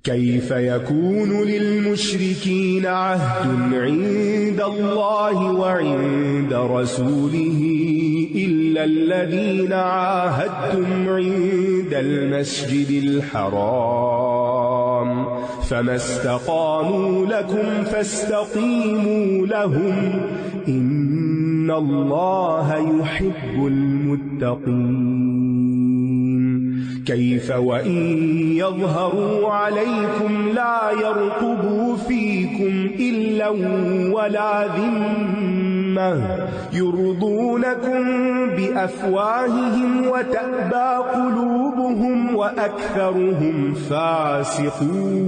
كيف يكون للمشركين عهد عند الله وعند رسوله إلا الذين عاهدتم عند المسجد الحرام فما استقاموا لكم فاستقيموا لهم إن الله يحب المتقين. كيف وإن يظهروا عليكم لا يرقبوا فيكم إلا ولا ذمة يرضونكم بأفواههم وتأبى قلوبهم وأكثرهم فاسقون.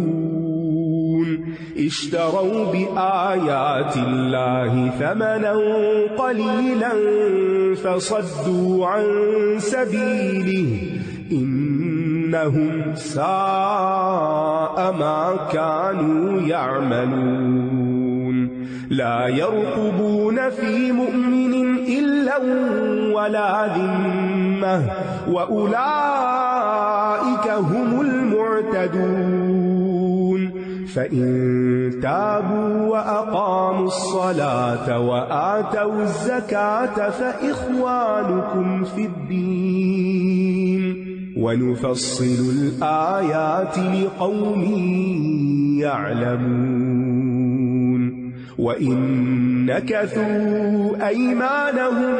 اشتروا بآيات الله ثمنا قليلا فصدوا عن سبيله إنهم ساء ما كانوا يعملون. لا يرقبون في مؤمن إلا ولا ذمة وأولئك هم المعتدون. فإن تابوا وأقاموا الصلاة وآتوا الزكاة فإخوانكم في الدين ونفصل الآيات لقوم يعلمون. وإن نكثوا أيمانهم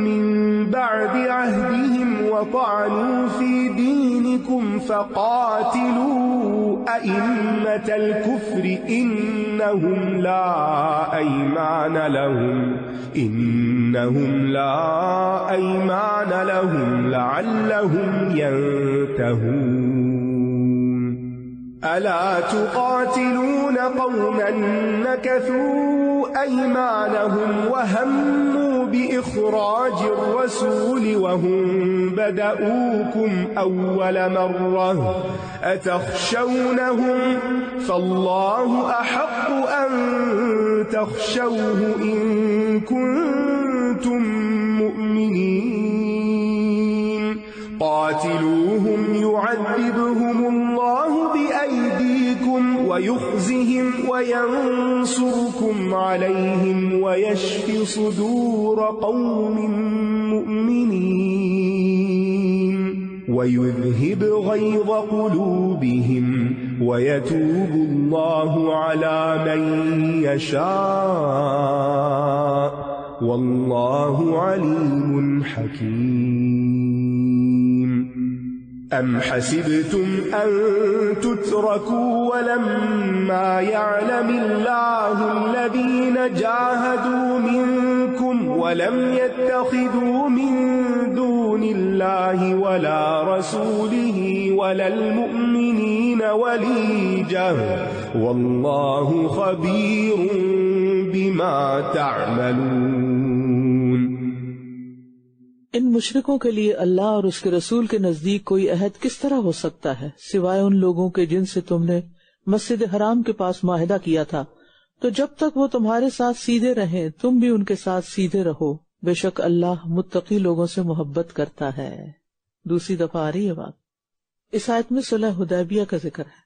من بعد عهدهم وطعنوا في دينكم فقاتلوا أئمة الكفر إنهم لا أيمان لهم لعلهم ينتهون. ألا تقاتلون قوما نكثوا أيمانهم وهموا بإخراج الرسول وهم بدؤوكم أول مرة أتخشونهم فالله أحق أن تخشوه إن كنتم مؤمنين. قاتلوهم يعذبهم الله بأيديكم ويخزهم وينصركم عليهم ويشف صدور قوم مؤمنين ويذهب غيظ قلوبهم ويتوب الله على من يشاء والله عليم حكيم. أم حسبتم أن تتركوا ولما يعلم الله الذين جاهدوا منكم ولم يتخذوا من دون الله ولا رسوله ولا المؤمنين وليجة والله خبير بما تعملون. ان مشرکوں کے لیے اللہ اور اس کے رسول کے نزدیک کوئی عہد کس طرح ہو سکتا ہے سوائے ان لوگوں کے جن سے تم نے مسجد حرام کے پاس معاہدہ کیا تھا. تو جب تک وہ تمہارے ساتھ سیدھے رہیں تم بھی ان کے ساتھ سیدھے رہو. بے شک اللہ متقی لوگوں سے محبت کرتا ہے. دوسری دفعہ آ رہی ہے بات. اس آیت میں صلح حدیبیہ کا ذکر ہے.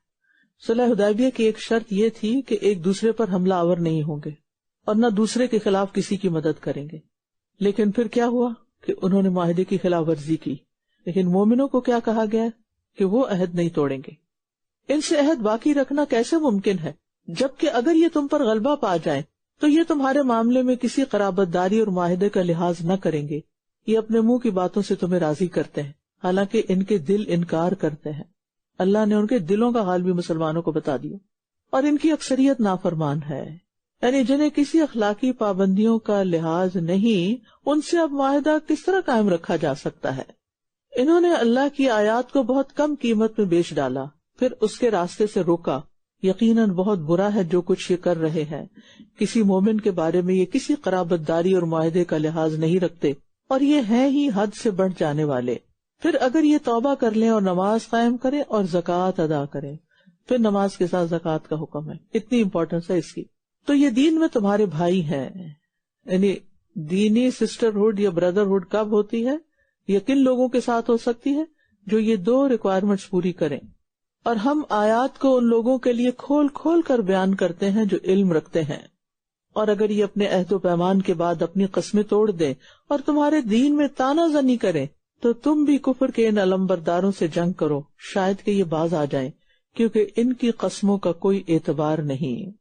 صلح حدیبیہ کی ایک شرط یہ تھی کہ ایک دوسرے پر حملہ آور نہیں ہوں گے اور نہ دوسرے کے خلاف کسی کی مدد کریں گے. لیکن پھر کیا ہوا کہ انہوں نے معاہدے کی خلاف ورزی کی. لیکن مومنوں کو کیا کہا گیا کہ وہ عہد نہیں توڑیں گے. ان سے عہد باقی رکھنا کیسے ممکن ہے جبکہ اگر یہ تم پر غلبہ پا جائیں تو یہ تمہارے معاملے میں کسی قرابت داری اور معاہدے کا لحاظ نہ کریں گے. یہ اپنے منہ کی باتوں سے تمہیں راضی کرتے ہیں حالانکہ ان کے دل انکار کرتے ہیں. اللہ نے ان کے دلوں کا حال بھی مسلمانوں کو بتا دیا. اور ان کی اکثریت نافرمان ہے، یعنی جنہیں کسی اخلاقی پابندیوں کا لحاظ نہیں، ان سے اب معاہدہ کس طرح قائم رکھا جا سکتا ہے؟ انہوں نے اللہ کی آیات کو بہت کم قیمت میں بیچ ڈالا، پھر اس کے راستے سے روکا. یقیناً بہت برا ہے جو کچھ یہ کر رہے ہیں. کسی مومن کے بارے میں یہ کسی قرابت داری اور معاہدے کا لحاظ نہیں رکھتے اور یہ ہیں ہی حد سے بڑھ جانے والے. پھر اگر یہ توبہ کر لیں اور نماز قائم کریں اور زکوٰۃ ادا کریں، پھر نماز کے ساتھ زکوٰۃ کا حکم ہے. اتنی امپورٹنس ہے اس کی. تو یہ دین میں تمہارے بھائی ہیں. یعنی دینی سسٹرہڈ یا بردرہڈ کب ہوتی ہے، یہ کن لوگوں کے ساتھ ہو سکتی ہے؟ جو یہ دو ریکوائرمنٹس پوری کریں. اور ہم آیات کو ان لوگوں کے لیے کھول کھول کر بیان کرتے ہیں جو علم رکھتے ہیں. اور اگر یہ اپنے عہد و پیمان کے بعد اپنی قسمیں توڑ دیں اور تمہارے دین میں طعنہ زنی کریں تو تم بھی کفر کے ان علمبرداروں سے جنگ کرو، شاید کہ یہ باز آ جائیں، کیونکہ ان کی قسموں کا کوئی اعتبار نہیں.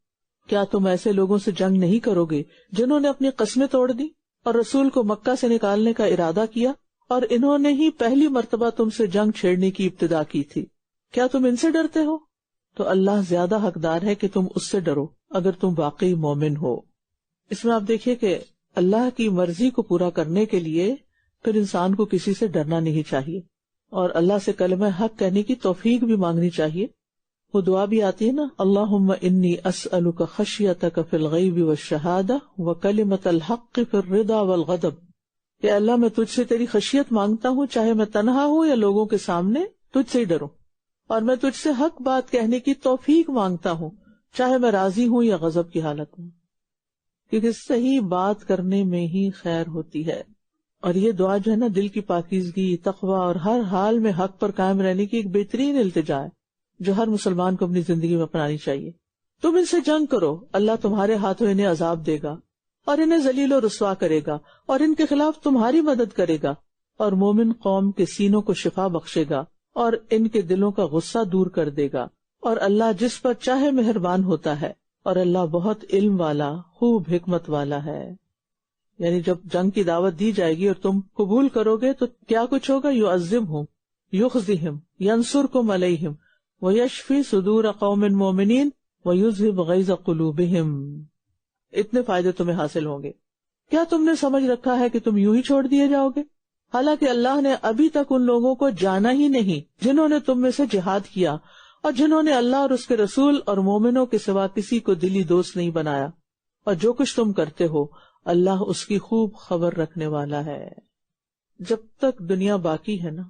کیا تم ایسے لوگوں سے جنگ نہیں کرو گے جنہوں نے اپنی قسمیں توڑ دی اور رسول کو مکہ سے نکالنے کا ارادہ کیا، اور انہوں نے ہی پہلی مرتبہ تم سے جنگ چھیڑنے کی ابتدا کی تھی؟ کیا تم ان سے ڈرتے ہو؟ تو اللہ زیادہ حقدار ہے کہ تم اس سے ڈرو اگر تم واقعی مومن ہو. اس میں آپ دیکھیے کہ اللہ کی مرضی کو پورا کرنے کے لیے پھر انسان کو کسی سے ڈرنا نہیں چاہیے، اور اللہ سے کلمہ حق کہنے کی توفیق بھی مانگنی چاہیے. وہ دعا بھی آتی ہے نا، اللہم انی اسألک خشیتک فی الغیب والشہادہ وکلمۃ الحق فی الرضا والغضب. کہ اللہ میں تجھ سے تیری خشیت مانگتا ہوں، چاہے میں تنہا ہوں یا لوگوں کے سامنے تجھ سے ہی ڈروں، اور میں تجھ سے حق بات کہنے کی توفیق مانگتا ہوں، چاہے میں راضی ہوں یا غضب کی حالت میں، کیونکہ صحیح بات کرنے میں ہی خیر ہوتی ہے. اور یہ دعا جو ہے نا، دل کی پاکیزگی، تقویٰ اور ہر حال میں حق پر قائم رہنے کی ایک بہترین التجا ہے جو ہر مسلمان کو اپنی زندگی میں اپنانی چاہیے. تم ان سے جنگ کرو، اللہ تمہارے ہاتھوں انہیں عذاب دے گا اور انہیں ذلیل و رسوا کرے گا، اور ان کے خلاف تمہاری مدد کرے گا، اور مومن قوم کے سینوں کو شفا بخشے گا اور ان کے دلوں کا غصہ دور کر دے گا. اور اللہ جس پر چاہے مہربان ہوتا ہے، اور اللہ بہت علم والا، خوب حکمت والا ہے. یعنی جب جنگ کی دعوت دی جائے گی اور تم قبول کرو گے تو کیا کچھ ہوگا؟ یعذبہم، یخزہم، ینصرکم علیہم، ویشفی صدور قوم مومنین ویذہب غیظ قلوبہم. اتنے فائدے تمہیں حاصل ہوں گے. کیا تم نے سمجھ رکھا ہے کہ تم یوں ہی چھوڑ دیے جاؤ گے؟ حالانکہ اللہ نے ابھی تک ان لوگوں کو جانا ہی نہیں جنہوں نے تم میں سے جہاد کیا، اور جنہوں نے اللہ اور اس کے رسول اور مومنوں کے سوا کسی کو دلی دوست نہیں بنایا. اور جو کچھ تم کرتے ہو اللہ اس کی خوب خبر رکھنے والا ہے. جب تک دنیا باقی ہے نا،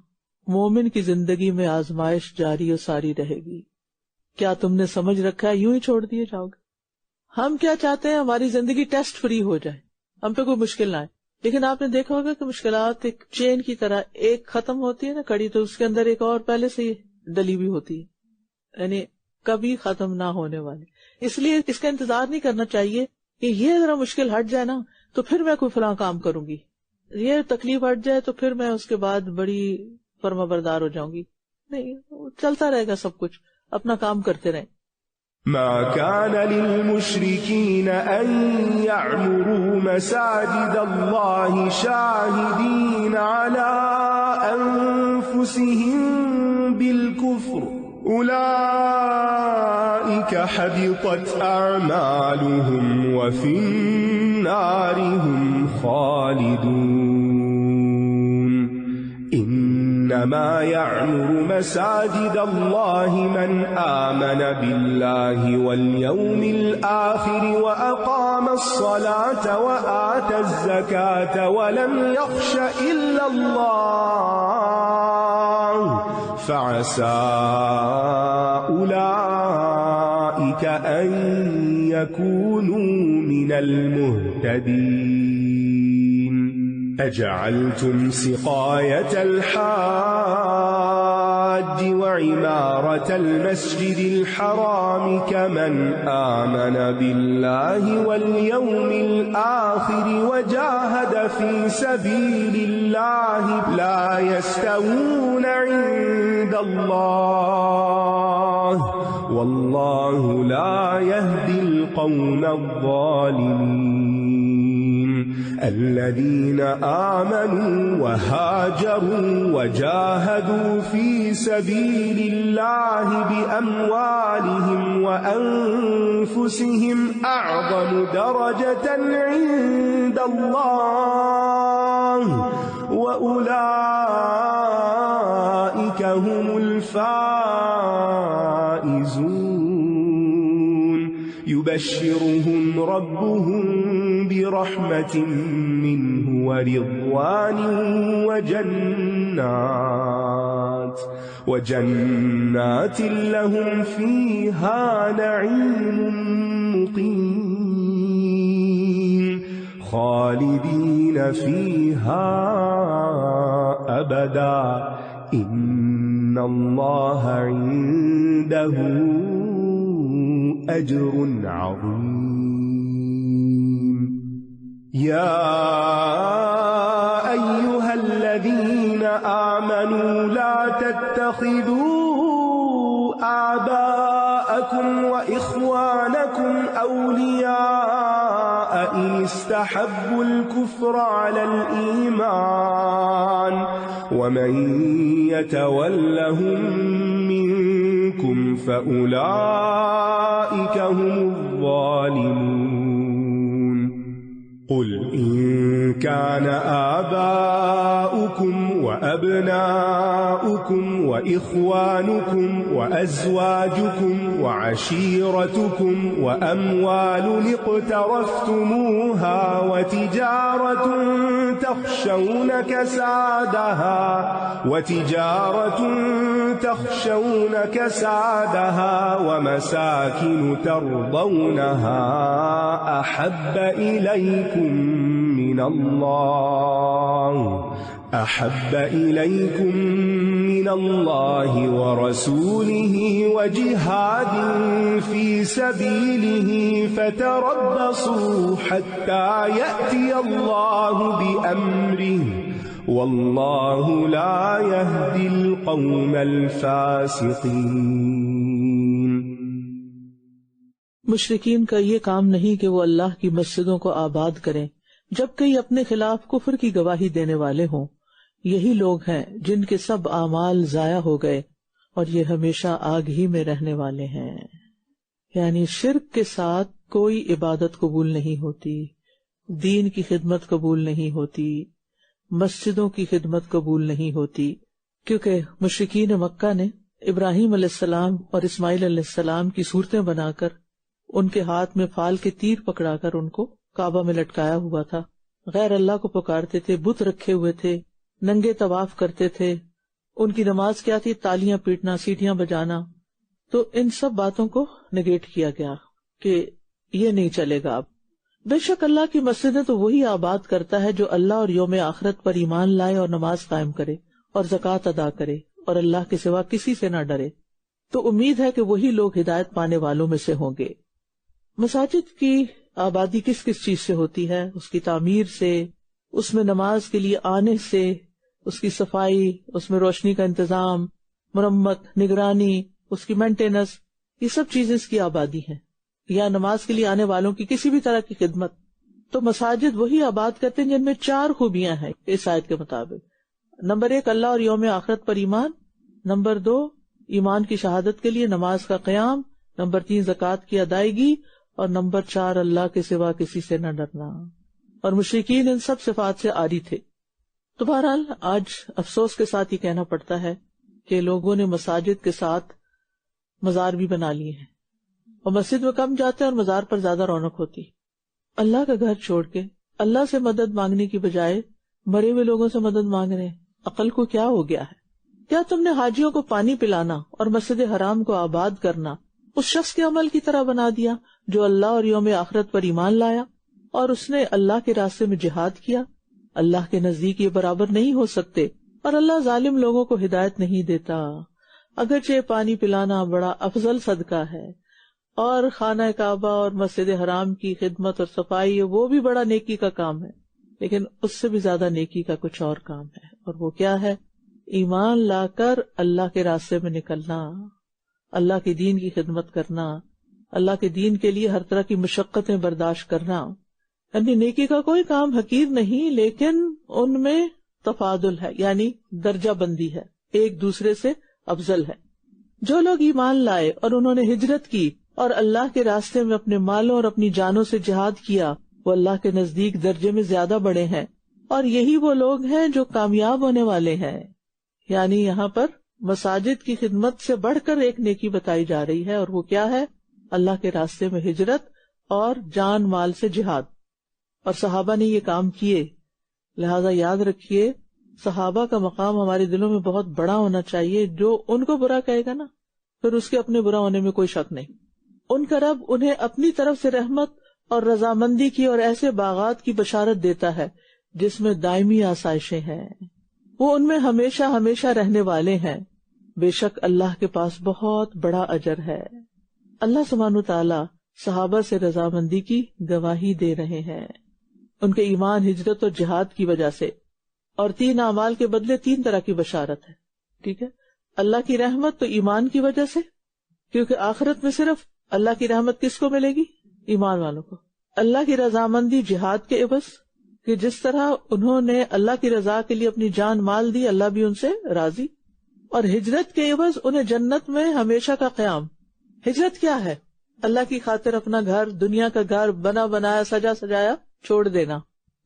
مومن کی زندگی میں آزمائش جاری و ساری رہے گی. کیا تم نے سمجھ رکھا ہے یوں ہی چھوڑ دیے جاؤ گے؟ ہم کیا چاہتے ہیں؟ ہماری زندگی ٹیسٹ فری ہو جائے، ہم پہ کوئی مشکل نہ آئے. لیکن آپ نے دیکھا ہوگا کہ مشکلات ایک چین کی طرح، ایک ختم ہوتی ہے نا کڑی، تو اس کے اندر ایک اور پہلے سے ڈلی بھی ہوتی ہے، یعنی کبھی ختم نہ ہونے والی. اس لیے اس کا انتظار نہیں کرنا چاہیے کہ یہ ذرا مشکل ہٹ جائے نا تو پھر میں کوئی فلاں کام کروں گی، یہ تکلیف ہٹ جائے تو پھر میں اس کے بعد بڑی فرما بردار ہو جاؤں گی. نہیں، چلتا رہے گا سب کچھ، اپنا کام کرتے رہیں. ما كان للمشركين أن يعمروا مساجد الله شاهدين على أنفسهم بالكفر أولئك حبطت أعمالهم وفي النار هم خالدون. إنما يعمر مساجد الله من آمن بالله واليوم الآخر وأقام الصلاة وآتى الزكاة ولم يخش إلا الله فعسى أولئك أن يكونوا من المهتدين. أجعلتم سقاية الحاج وعمارة المسجد الحرام كمن آمن بالله واليوم الآخر وجاهد في سبيل الله لا يستوون عند الله والله لا يهدي القوم الظالمين. الذين آمنوا وهاجروا وجاهدوا في سبيل الله بأموالهم وأنفسهم أعظم درجة عند الله وأولئك هم الفائزون. يبشرهم ربهم برحمة منه ورضوان وجنات لهم فيها نعيم مقيم خالدين فيها أبدا إن الله عنده أجر عظيم. يا أيها الذين آمنوا لا تتخذوا آباءكم وإخوانكم أولياء إن استحبوا الكفر على الإيمان ومن يتولهم منكم فأولئك هم الظالمون. قل إن كان آباؤكم وأبناؤكم وإخوانكم وأزواجكم وعشيرتكم وأموال اقترفتموها وتجارة تخشون كسادها ومساكن ترضونها أحب إليكم من الله ورسوله وجهاد في سبيله فتربصوا حتى يأتي الله بأمره والله لا يهدي القوم الفاسقين. مشرکین کا یہ کام نہیں کہ وہ اللہ کی مسجدوں کو آباد کریں جبکہ یہ اپنے خلاف کفر کی گواہی دینے والے ہوں. یہی لوگ ہیں جن کے سب اعمال ضائع ہو گئے اور یہ ہمیشہ آگ ہی میں رہنے والے ہیں. یعنی شرک کے ساتھ کوئی عبادت قبول نہیں ہوتی، دین کی خدمت قبول نہیں ہوتی، مسجدوں کی خدمت قبول نہیں ہوتی، کیونکہ مشرکین مکہ نے ابراہیم علیہ السلام اور اسماعیل علیہ السلام کی صورتیں بنا کر ان کے ہاتھ میں فال کے تیر پکڑا کر ان کو کعبہ میں لٹکایا ہوا تھا، غیر اللہ کو پکارتے تھے، بت رکھے ہوئے تھے، ننگے طواف کرتے تھے. ان کی نماز کیا تھی؟ تالیاں پیٹنا، سیٹیاں بجانا. تو ان سب باتوں کو نگیٹ کیا گیا کہ یہ نہیں چلے گا. اب بے شک اللہ کی مسجدیں تو وہی آباد کرتا ہے جو اللہ اور یوم آخرت پر ایمان لائے اور نماز قائم کرے اور زکوٰۃ ادا کرے اور اللہ کے سوا کسی سے نہ ڈرے. تو امید ہے کہ وہی لوگ ہدایت پانے والوں میں سے ہوں گے. مساجد کی آبادی کس کس چیز سے ہوتی ہے؟ اس کی تعمیر سے، اس میں نماز کے لیے آنے سے، اس کی صفائی، اس میں روشنی کا انتظام، مرمت، نگرانی، اس کی مینٹیننس، یہ سب چیزیں اس کی آبادی ہیں. یا نماز کے لیے آنے والوں کی کسی بھی طرح کی خدمت. تو مساجد وہی آباد کرتے ہیں جن میں 4 خوبیاں ہیں اس آیت کے مطابق. نمبر 1 اللہ اور یوم آخرت پر ایمان، نمبر 2 ایمان کی شہادت کے لیے نماز کا قیام، نمبر 3 زکوٰۃ کی ادائیگی، اور نمبر 4 اللہ کے سوا کسی سے نہ ڈرنا. اور مشرکین ان سب صفات سے عاری تھے. تو بہرحال آج افسوس کے ساتھ یہ کہنا پڑتا ہے کہ لوگوں نے مساجد کے ساتھ مزار بھی بنا لیے ہیں، اور مسجد میں کم جاتے ہیں اور مزار پر زیادہ رونق ہوتی. اللہ کا گھر چھوڑ کے اللہ سے مدد مانگنے کی بجائے مرے ہوئے لوگوں سے مدد مانگ رہے ہیں. عقل کو کیا ہو گیا ہے؟ کیا تم نے حاجیوں کو پانی پلانا اور مسجد حرام کو آباد کرنا اس شخص کے عمل کی طرح بنا دیا جو اللہ اور یوم آخرت پر ایمان لایا اور اس نے اللہ کے راستے میں جہاد کیا؟ اللہ کے نزدیک یہ برابر نہیں ہو سکتے، اور اللہ ظالم لوگوں کو ہدایت نہیں دیتا. اگرچہ پانی پلانا بڑا افضل صدقہ ہے، اور خانہ کعبہ اور مسجد حرام کی خدمت اور صفائی وہ بھی بڑا نیکی کا کام ہے، لیکن اس سے بھی زیادہ نیکی کا کچھ اور کام ہے. اور وہ کیا ہے؟ ایمان لا کر اللہ کے راستے میں نکلنا، اللہ کے دین کی خدمت کرنا، اللہ کے دین کے لیے ہر طرح کی مشقتیں برداشت کرنا. یعنی نیکی کا کوئی کام حقیر نہیں، لیکن ان میں تفاضل ہے، یعنی درجہ بندی ہے، ایک دوسرے سے افضل ہے. جو لوگ ایمان لائے اور انہوں نے ہجرت کی اور اللہ کے راستے میں اپنے مالوں اور اپنی جانوں سے جہاد کیا، وہ اللہ کے نزدیک درجے میں زیادہ بڑے ہیں، اور یہی وہ لوگ ہیں جو کامیاب ہونے والے ہیں. یعنی یہاں پر مساجد کی خدمت سے بڑھ کر ایک نیکی بتائی جا رہی ہے، اور وہ کیا ہے؟ اللہ کے راستے میں ہجرت اور جان مال سے جہاد. اور صحابہ نے یہ کام کیے، لہذا یاد رکھیے صحابہ کا مقام ہمارے دلوں میں بہت بڑا ہونا چاہیے. جو ان کو برا کہے گا نا، پھر اس کے اپنے برا ہونے میں کوئی شک نہیں. ان کا رب انہیں اپنی طرف سے رحمت اور رضامندی کی اور ایسے باغات کی بشارت دیتا ہے جس میں دائمی آسائشیں ہیں. وہ ان میں ہمیشہ ہمیشہ رہنے والے ہیں، بے شک اللہ کے پاس بہت بڑا اجر ہے۔ اللہ سبحانہ تعالی صحابہ سے رضامندی کی گواہی دے رہے ہیں، ان کے ایمان، ہجرت اور جہاد کی وجہ سے، اور 3 اعمال کے بدلے 3 طرح کی بشارت ہے۔ ٹھیک ہے، اللہ کی رحمت تو ایمان کی وجہ سے، کیونکہ آخرت میں صرف اللہ کی رحمت کس کو ملے گی؟ ایمان والوں کو۔ اللہ کی رضامندی جہاد کے عوض، کہ جس طرح انہوں نے اللہ کی رضا کے لیے اپنی جان مال دی، اللہ بھی ان سے راضی۔ اور ہجرت کے عوض انہیں جنت میں ہمیشہ کا قیام۔ ہجرت کیا ہے؟ اللہ کی خاطر اپنا گھر، دنیا کا گھر بنا بنایا سجا سجایا چھوڑ دینا،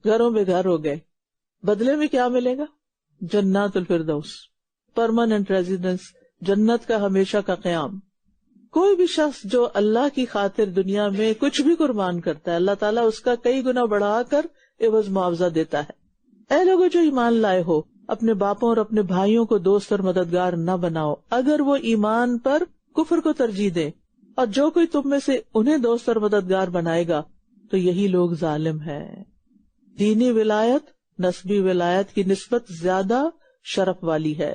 گھروں میں گھر ہو گئے۔ بدلے میں کیا ملے گا؟ جنات الفردوس، پرماننٹ ریزیڈنس، جنت کا ہمیشہ کا قیام۔ کوئی بھی شخص جو اللہ کی خاطر دنیا میں کچھ بھی قربان کرتا ہے، اللہ تعالیٰ اس کا کئی گنا بڑھا کر عوض معاوضہ دیتا ہے۔ اے لوگوں جو ایمان لائے ہو، اپنے باپوں اور اپنے بھائیوں کو دوست اور مددگار نہ بناؤ اگر وہ ایمان پر کفر کو ترجیح دے، اور جو کوئی تم میں سے انہیں دوست اور مددگار بنائے گا تو یہی لوگ ظالم ہیں۔ دینی ولایت نسبی ولایت کی نسبت زیادہ شرف والی ہے۔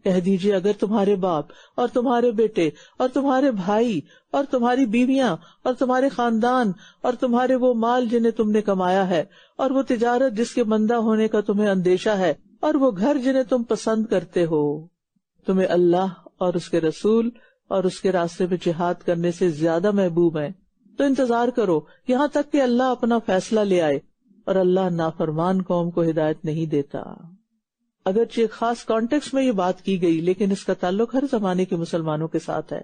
کہہ دیجیے اگر تمہارے باپ اور تمہارے بیٹے اور تمہارے بھائی اور تمہاری بیویاں اور تمہارے خاندان اور تمہارے وہ مال جنہیں تم نے کمایا ہے، اور وہ تجارت جس کے مندہ ہونے کا تمہیں اندیشہ ہے، اور وہ گھر جنہیں تم پسند کرتے ہو، تمہیں اللہ اور اس کے رسول اور اس کے راستے میں جہاد کرنے سے زیادہ محبوب ہیں، تو انتظار کرو یہاں تک کہ اللہ اپنا فیصلہ لے آئے، اور اللہ نافرمان قوم کو ہدایت نہیں دیتا۔ اگرچہ ایک خاص کانٹیکسٹ میں یہ بات کی گئی، لیکن اس کا تعلق ہر زمانے کے مسلمانوں کے ساتھ ہے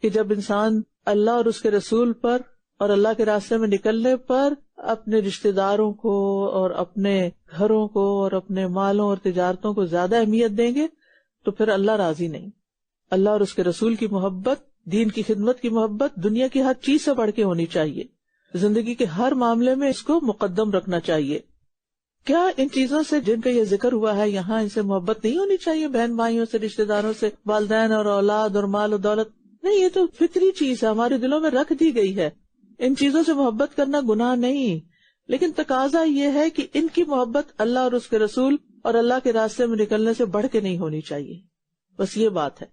کہ جب انسان اللہ اور اس کے رسول پر اور اللہ کے راستے میں نکلنے پر اپنے رشتہ داروں کو اور اپنے گھروں کو اور اپنے مالوں اور تجارتوں کو زیادہ اہمیت دیں گے تو پھر اللہ راضی نہیں۔ اللہ اور اس کے رسول کی محبت، دین کی خدمت کی محبت دنیا کی ہر چیز سے بڑھ کے ہونی چاہیے، زندگی کے ہر معاملے میں اس کو مقدم رکھنا چاہیے۔ کیا ان چیزوں سے جن کا یہ ذکر ہوا ہے یہاں، ان سے محبت نہیں ہونی چاہیے؟ بہن بھائیوں سے، رشتہ داروں سے، والدین اور اولاد اور مال و دولت؟ نہیں، یہ تو فطری چیز ہے، ہمارے دلوں میں رکھ دی گئی ہے۔ ان چیزوں سے محبت کرنا گناہ نہیں، لیکن تقاضا یہ ہے کہ ان کی محبت اللہ اور اس کے رسول اور اللہ کے راستے میں نکلنے سے بڑھ کے نہیں ہونی چاہیے۔ بس یہ بات ہے،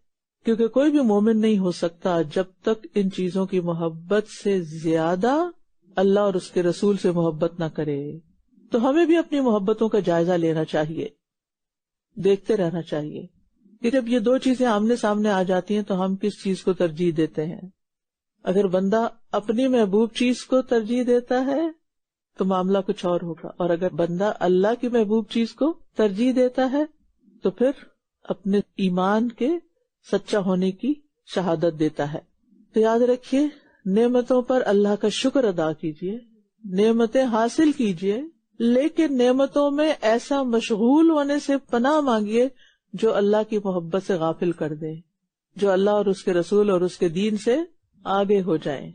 کیونکہ کوئی بھی مومن نہیں ہو سکتا جب تک ان چیزوں کی محبت سے زیادہ اللہ اور اس کے رسول سے محبت نہ کرے۔ تو ہمیں بھی اپنی محبتوں کا جائزہ لینا چاہیے، دیکھتے رہنا چاہیے کہ جب یہ 2 چیزیں آمنے سامنے آ جاتی ہیں تو ہم کس چیز کو ترجیح دیتے ہیں۔ اگر بندہ اپنی محبوب چیز کو ترجیح دیتا ہے تو معاملہ کچھ اور ہوگا، اور اگر بندہ اللہ کی محبوب چیز کو ترجیح دیتا ہے تو پھر اپنے ایمان کے سچا ہونے کی شہادت دیتا ہے۔ تو یاد رکھیے، نعمتوں پر اللہ کا شکر ادا کیجیے، نعمتیں حاصل کیجیے، لیکن نعمتوں میں ایسا مشغول ہونے سے پناہ مانگیے جو اللہ کی محبت سے غافل کر دے، جو اللہ اور اس کے رسول اور اس کے دین سے آگے ہو جائیں۔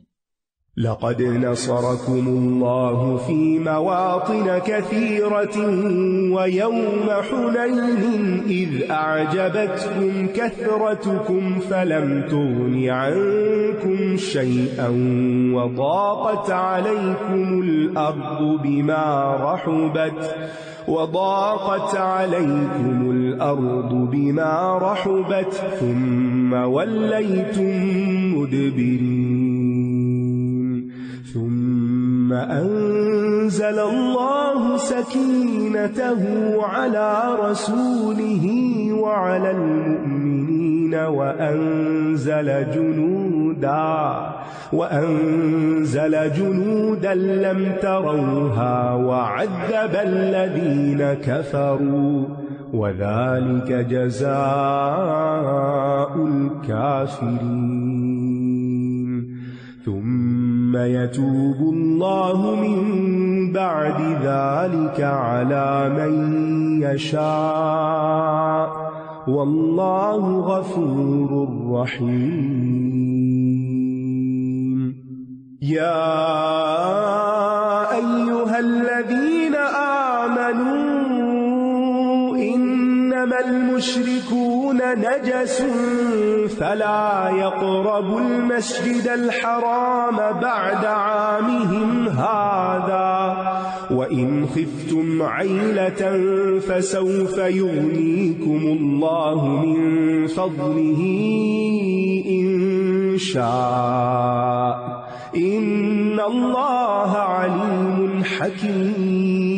لقد نصركم الله في مواطن كثيرة ويوم حنين إذ أعجبتكم كثرتكم فلم تغن عنكم شيئا وضاقت عليكم الأرض بما رحبت ثم وليتم مدبرين ثم أنزل الله سكينته على رسوله وعلى المؤمنين وأنزل جنودا لم تروها وعذب الذين كفروا وذلك جزاء الكافرين ثم يتوب الله من بعد ذلك على من يشاء والله غفور رحيم يا أيها الذين آمنوا إنما المشركون المشركون نجس فلا يقربوا المسجد الحرام بعد عامهم هذا وإن خفتم عيلة فسوف يغنيكم الله من فضله إن شاء إن الله عليم حكيم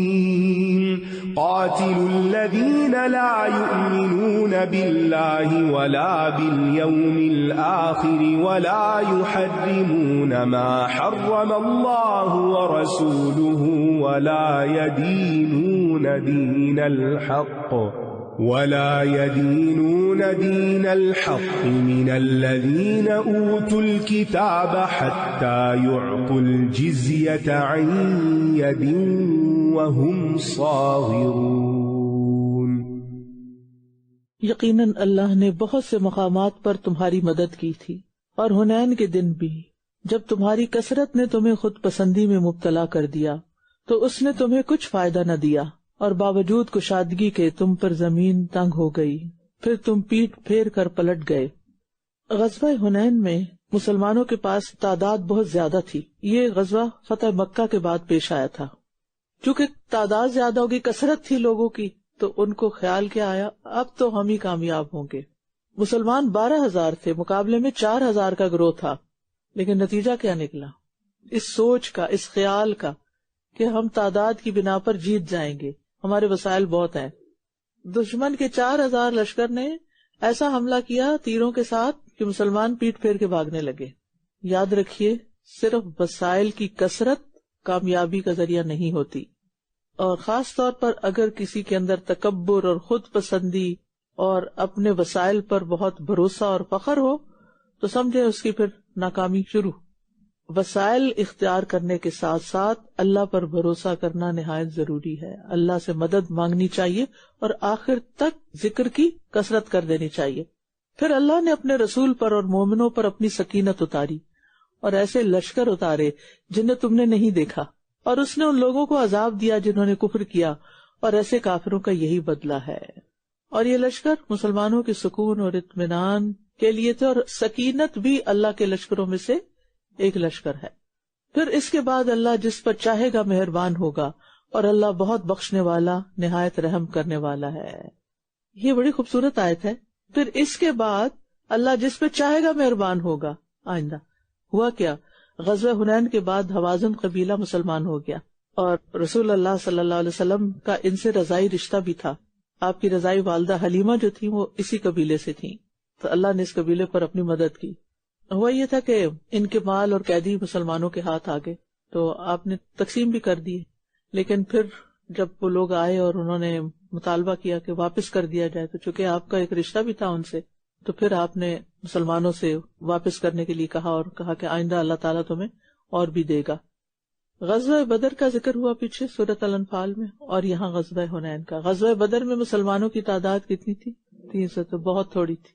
قاتلوا الذين لا يؤمنون بالله ولا باليوم الآخر ولا يحرمون ما حرم الله ورسوله ولا يدينون دين الحق من الذين أوتوا الكتاب حتى يعطوا الجزية عن يد وهم صاغرون. یقیناً اللہ نے بہت سے مقامات پر تمہاری مدد کی تھی، اور حنین کے دن بھی، جب تمہاری کثرت نے تمہیں خود پسندی میں مبتلا کر دیا تو اس نے تمہیں کچھ فائدہ نہ دیا، اور باوجود کشادگی کے تم پر زمین تنگ ہو گئی، پھر تم پیٹ پھیر کر پلٹ گئے. غزوہ حنین میں مسلمانوں کے پاس تعداد بہت زیادہ تھی. یہ غزوہ فتح مکہ کے بعد پیش آیا تھا. چونکہ تعداد زیادہ ہوگی، کثرت تھی لوگوں کی، تو ان کو خیال کیا آیا، اب تو ہم ہی کامیاب ہوں گے. مسلمان 12,000 تھے، مقابلے میں 4,000 کا گروہ تھا. لیکن نتیجہ کیا نکلا؟ اس سوچ کا، اس خیال کا کہ ہم تعداد کی بنا پر جیت جائیں گے، ہمارے وسائل بہت ہیں. دشمن کے 4,000 لشکر نے ایسا حملہ کیا تیروں کے ساتھ کہ مسلمان پیٹ پھیر کے بھاگنے لگے. یاد رکھیے، صرف وسائل کی کثرت کامیابی کا ذریعہ نہیں ہوتی، اور خاص طور پر اگر کسی کے اندر تکبر اور خود پسندی اور اپنے وسائل پر بہت بھروسہ اور فخر ہو تو سمجھے اس کی پھر ناکامی شروع. وسائل اختیار کرنے کے ساتھ ساتھ اللہ پر بھروسہ کرنا نہایت ضروری ہے. اللہ سے مدد مانگنی چاہیے اور آخر تک ذکر کی کثرت کر دینی چاہیے. پھر اللہ نے اپنے رسول پر اور مومنوں پر اپنی سکینت اتاری اور ایسے لشکر اتارے جنہیں تم نے نہیں دیکھا، اور اس نے ان لوگوں کو عذاب دیا جنہوں نے کفر کیا، اور ایسے کافروں کا یہی بدلہ ہے. اور یہ لشکر مسلمانوں کے سکون اور اطمینان کے لیے تھے، اور سکینت بھی اللہ کے لشکروں میں سے ایک لشکر ہے. پھر اس کے بعد اللہ جس پر چاہے گا مہربان ہوگا، اور اللہ بہت بخشنے والا، نہایت رحم کرنے والا ہے. یہ بڑی خوبصورت آیت ہے. پھر اس کے بعد اللہ جس پہ چاہے گا مہربان ہوگا. آئندہ ہوا کیا؟ غزوہ حنین کے بعد حوازن قبیلہ مسلمان ہو گیا، اور رسول اللہ صلی اللہ علیہ وسلم کا ان سے رضائی رشتہ بھی تھا. آپ کی رضائی والدہ حلیمہ جو تھی وہ اسی قبیلے سے تھیں، تو اللہ نے اس قبیلے پر اپنی مدد کی. ہوا یہ تھا کہ ان کے مال اور قیدی مسلمانوں کے ہاتھ آ گئے تو آپ نے تقسیم بھی کر دیے. لیکن پھر جب وہ لوگ آئے اور انہوں نے مطالبہ کیا کہ واپس کر دیا جائے، تو چونکہ آپ کا ایک رشتہ بھی تھا ان سے، تو پھر آپ نے مسلمانوں سے واپس کرنے کے لیے کہا، اور کہا کہ آئندہ اللہ تعالیٰ تمہیں اور بھی دے گا. غزوہ بدر کا ذکر ہوا پیچھے سورۃ الانفال میں، اور یہاں غزوہ حنین کا. غزوہ بدر میں مسلمانوں کی تعداد کتنی تھی؟ 300. تو بہت تھوڑی تھی.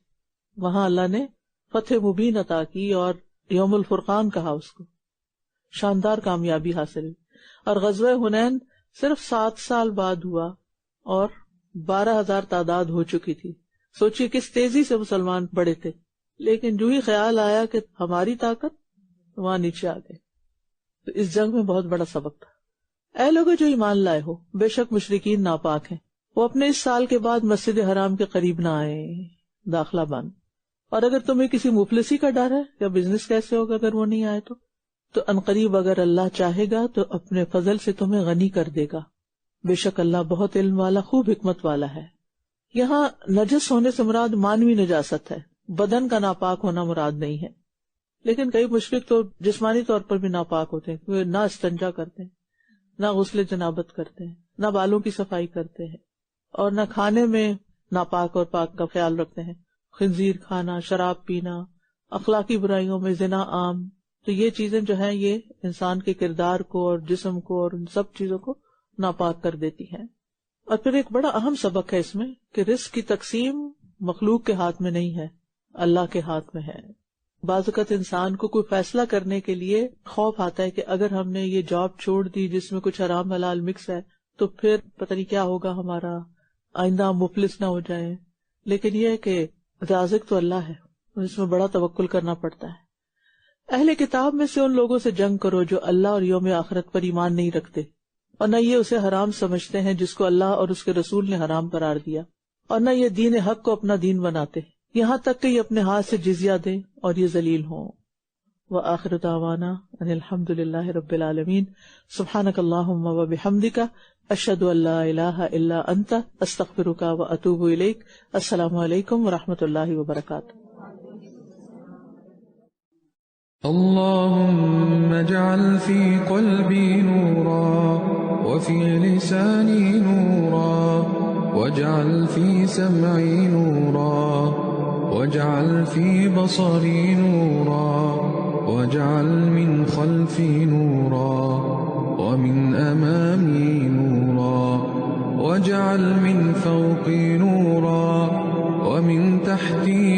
وہاں اللہ نے فتح مبین عطا کی اور یوم الفرقان کہا اس کو. شاندار کامیابی حاصل ہوئی. اور غزوہ حنین صرف 7 سال بعد ہوا اور 12,000 تعداد ہو چکی تھی. سوچیے کس تیزی سے مسلمان بڑے تھے، لیکن جو ہی خیال آیا کہ ہماری طاقت، وہاں نیچے آ گئے. تو اس جنگ میں بہت بڑا سبق تھا. اے لوگوں جو ایمان لائے ہو، بے شک مشرکین ناپاک ہیں، وہ اپنے اس سال کے بعد مسجد حرام کے قریب نہ آئے، داخلہ بند. اور اگر تمہیں کسی مفلسی کا ڈر ہے یا بزنس کیسے ہوگا اگر وہ نہیں آئے تو عنقریب اگر اللہ چاہے گا تو اپنے فضل سے تمہیں غنی کر دے گا. بے شک اللہ بہت علم والا، خوب حکمت والا ہے. یہاں نجس ہونے سے مراد مانوی نجاست ہے، بدن کا ناپاک ہونا مراد نہیں ہے. لیکن کئی مشرک تو جسمانی طور پر بھی ناپاک ہوتے ہیں، وہ نہ استنجا کرتے ہیں، نہ غسل جنابت کرتے ہیں، نہ بالوں کی صفائی کرتے ہیں، اور نہ کھانے میں ناپاک اور پاک کا خیال رکھتے ہیں. خنزیر کھانا، شراب پینا، اخلاقی برائیوں میں زنا عام. تو یہ چیزیں جو ہیں یہ انسان کے کردار کو اور جسم کو اور ان سب چیزوں کو ناپاک کر دیتی ہیں. اور پھر ایک بڑا اہم سبق ہے اس میں کہ رزق کی تقسیم مخلوق کے ہاتھ میں نہیں ہے، اللہ کے ہاتھ میں ہے. بعض اوقات انسان کو کوئی فیصلہ کرنے کے لیے خوف آتا ہے کہ اگر ہم نے یہ جاب چھوڑ دی جس میں کچھ حرام حلال مکس ہے تو پھر پتہ نہیں کیا ہوگا ہمارا، آئندہ ہم مفلس نہ ہو جائیں. لیکن یہ ہے کہ رازق تو اللہ ہے، اس میں بڑا توکل کرنا پڑتا ہے۔ اہل کتاب میں سے ان لوگوں سے جنگ کرو جو اللہ اور یوم آخرت پر ایمان نہیں رکھتے، اور نہ یہ اسے حرام سمجھتے ہیں جس کو اللہ اور اس کے رسول نے حرام قرار دیا، اور نہ یہ دین حق کو اپنا دین بناتے، یہاں تک کہ یہ اپنے ہاتھ سے جزیہ دیں اور یہ ذلیل ہوں۔ وآخر دعوانا ان الحمد للہ رب العالمین۔ سبحانک اللہم وبحمدک، اشہد ان لا الہ الا انت، استغفرک واتوب الیک۔ السلام علیکم ورحمۃ اللہ وبرکاتہ۔ اللهم اجعل في قلبي نورا وفي لساني نورا واجعل في سمعي نورا واجعل في بصري نورا واجعل من خلفي نورا ومن أمامي نورا واجعل من فوقي نورا ومن تحتي